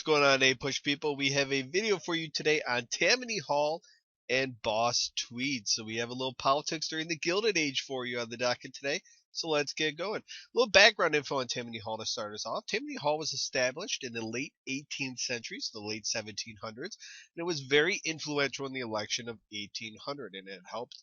What's going on, APUSH people? We have a video for you today on Tammany Hall and Boss Tweed. So we have a little politics during the Gilded Age for you on the docket today. So let's get going. A little background info on Tammany Hall to start us off. Tammany Hall was established in the late 18th century, so the late 1700s, and it was very influential in the election of 1800, and it helped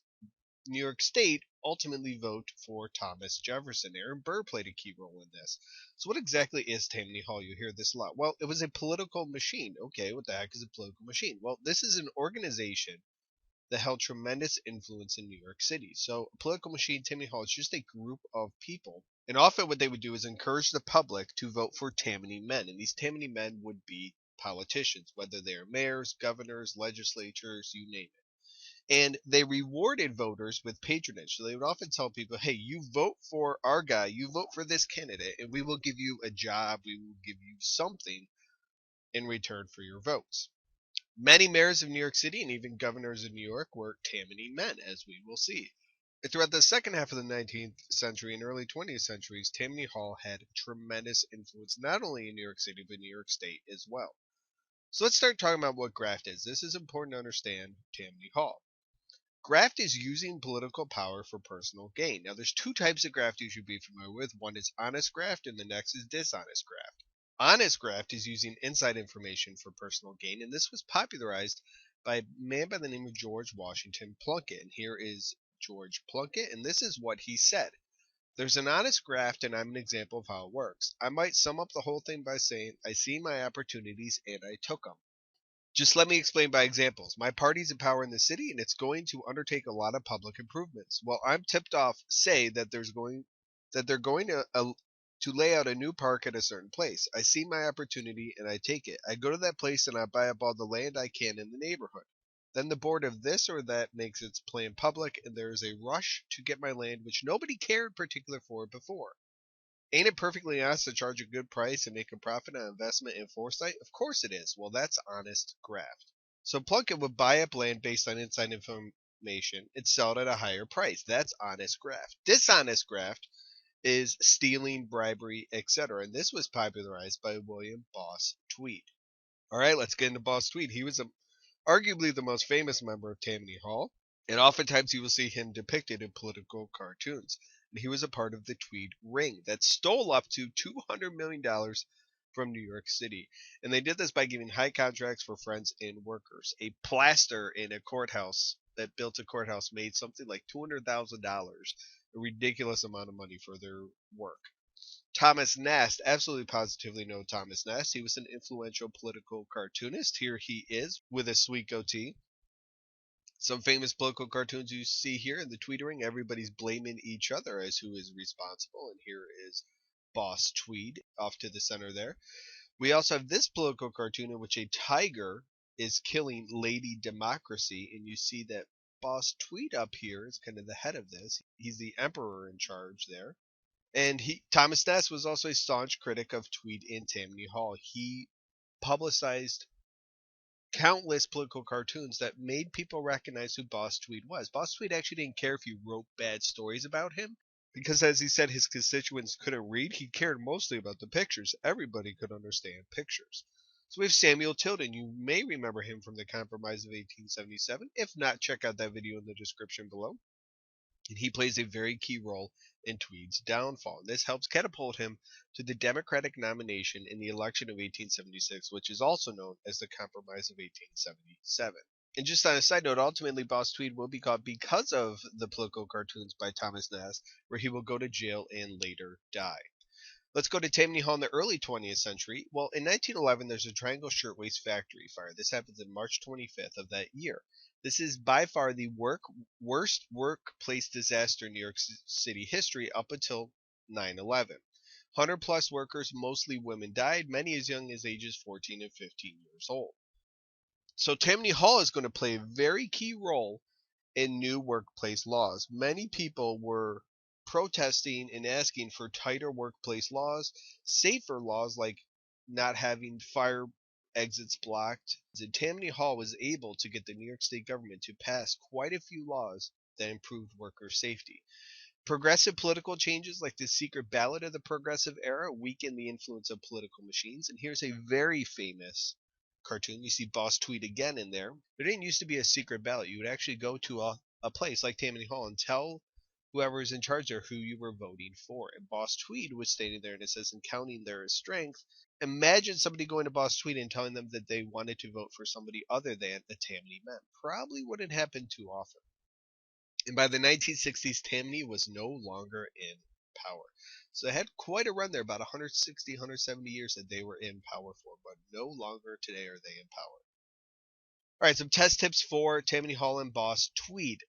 New York State ultimately vote for Thomas Jefferson. Aaron Burr played a key role in this. So what exactly is Tammany Hall? You hear this a lot. Well, it was a political machine. Okay, what the heck is a political machine? Well, this is an organization that held tremendous influence in New York City. So a political machine, Tammany Hall, is just a group of people. And often what they would do is encourage the public to vote for Tammany men. And these Tammany men would be politicians, whether they are mayors, governors, legislatures, you name it. And they rewarded voters with patronage. So they would often tell people, hey, you vote for our guy, you vote for this candidate, and we will give you a job, we will give you something in return for your votes. Many mayors of New York City and even governors of New York were Tammany men, as we will see. Throughout the second half of the 19th century and early 20th centuries, Tammany Hall had tremendous influence not only in New York City, but New York State as well. So let's start talking about what graft is. This is important to understand Tammany Hall. Graft is using political power for personal gain. Now, there's two types of graft you should be familiar with. One is honest graft, and the next is dishonest graft. Honest graft is using inside information for personal gain, and this was popularized by a man by the name of George Washington Plunkitt. And here is George Plunkitt, and this is what he said. There's an honest graft, and I'm an example of how it works. I might sum up the whole thing by saying, I see my opportunities, and I took them. Just let me explain by examples. My party's in power in the city, and it's going to undertake a lot of public improvements. Well, I'm tipped off, say that they're going to lay out a new park at a certain place. I see my opportunity and I take it. I go to that place and I buy up all the land I can in the neighborhood. Then the board of this or that makes its plan public, and there is a rush to get my land which nobody cared particular for before. Ain't it perfectly honest to charge a good price and make a profit on investment and foresight? Of course it is. Well, that's honest graft. So Plunkett would buy up land based on inside information and sell it at a higher price. That's honest graft. Dishonest graft is stealing, bribery, etc. And this was popularized by William Boss Tweed. All right, let's get into Boss Tweed. He was arguably the most famous member of Tammany Hall, and oftentimes you will see him depicted in political cartoons. And he was a part of the Tweed Ring that stole up to $200 million from New York City. And they did this by giving high contracts for friends and workers. A plaster in a courthouse that built a courthouse made something like $200,000, a ridiculous amount of money for their work. Thomas Nast, absolutely positively know Thomas Nast. He was an influential political cartoonist. Here he is with a sweet goatee. Some famous political cartoons you see here in the tweetering, everybody's blaming each other as who is responsible, and here is Boss Tweed off to the center there. We also have this political cartoon in which a tiger is killing Lady Democracy, and you see that Boss Tweed up here is kind of the head of this. He's the emperor in charge there. And Thomas Nast was also a staunch critic of Tweed in Tammany Hall. He publicized countless political cartoons that made people recognize who Boss Tweed was. Boss Tweed actually didn't care if you wrote bad stories about him, because as he said his constituents couldn't read, he cared mostly about the pictures. Everybody could understand pictures. So we have Samuel Tilden. You may remember him from the Compromise of 1877. If not, check out that video in the description below. And he plays a very key role in Tweed's downfall. And this helps catapult him to the Democratic nomination in the election of 1876, which is also known as the Compromise of 1877. And just on a side note, ultimately Boss Tweed will be caught because of the political cartoons by Thomas Nast, where he will go to jail and later die. Let's go to Tammany Hall in the early 20th century. Well, in 1911, there's a Triangle Shirtwaist Factory fire. This happens on March 25th of that year. This is by far the worst workplace disaster in New York City history up until 9/11. 100-plus workers, mostly women, died, many as young as ages 14 and 15 years old. So Tammany Hall is going to play a very key role in new workplace laws. Many people were protesting and asking for tighter workplace laws, safer laws like not having fire exits blocked. And Tammany Hall was able to get the New York State government to pass quite a few laws that improved worker safety. Progressive political changes like the secret ballot of the progressive era weakened the influence of political machines. And here's a very famous cartoon. You see Boss Tweed again in there. There didn't used to be a secret ballot. You would actually go to a place like Tammany Hall and tell whoever is in charge there who you were voting for. And Boss Tweed was standing there and it says, and counting their strength. Imagine somebody going to Boss Tweed and telling them that they wanted to vote for somebody other than a Tammany man. Probably wouldn't happen too often. And by the 1960s, Tammany was no longer in power. So they had quite a run there, about 160, 170 years that they were in power for, but no longer today are they in power. All right, some test tips for Tammany Hall and Boss Tweed.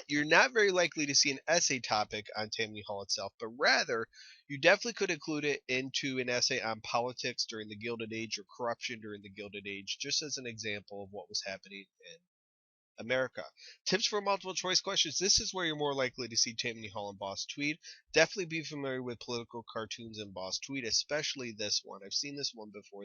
You're not very likely to see an essay topic on Tammany Hall itself, but rather you definitely could include it into an essay on politics during the Gilded Age or corruption during the Gilded Age, just as an example of what was happening in America. Tips for multiple choice questions. This is where you're more likely to see Tammany Hall and Boss Tweed. Definitely be familiar with political cartoons and Boss Tweed, especially this one. I've seen this one before.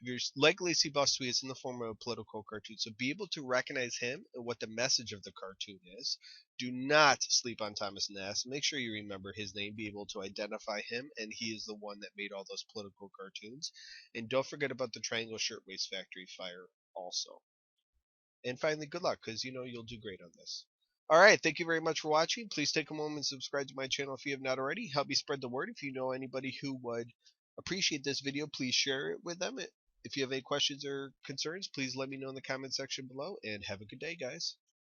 You're likely to see Boss Tweed, it's in the form of a political cartoon. So be able to recognize him and what the message of the cartoon is. Do not sleep on Thomas Nast. Make sure you remember his name, be able to identify him, and he is the one that made all those political cartoons. And don't forget about the Triangle Shirtwaist Factory fire also. And finally, good luck, because you'll do great on this. All right, thank you very much for watching. Please take a moment and subscribe to my channel if you have not already. Help me spread the word. If you know anybody who would appreciate this video, please share it with them. If you have any questions or concerns, please let me know in the comment section below, and have a good day, guys.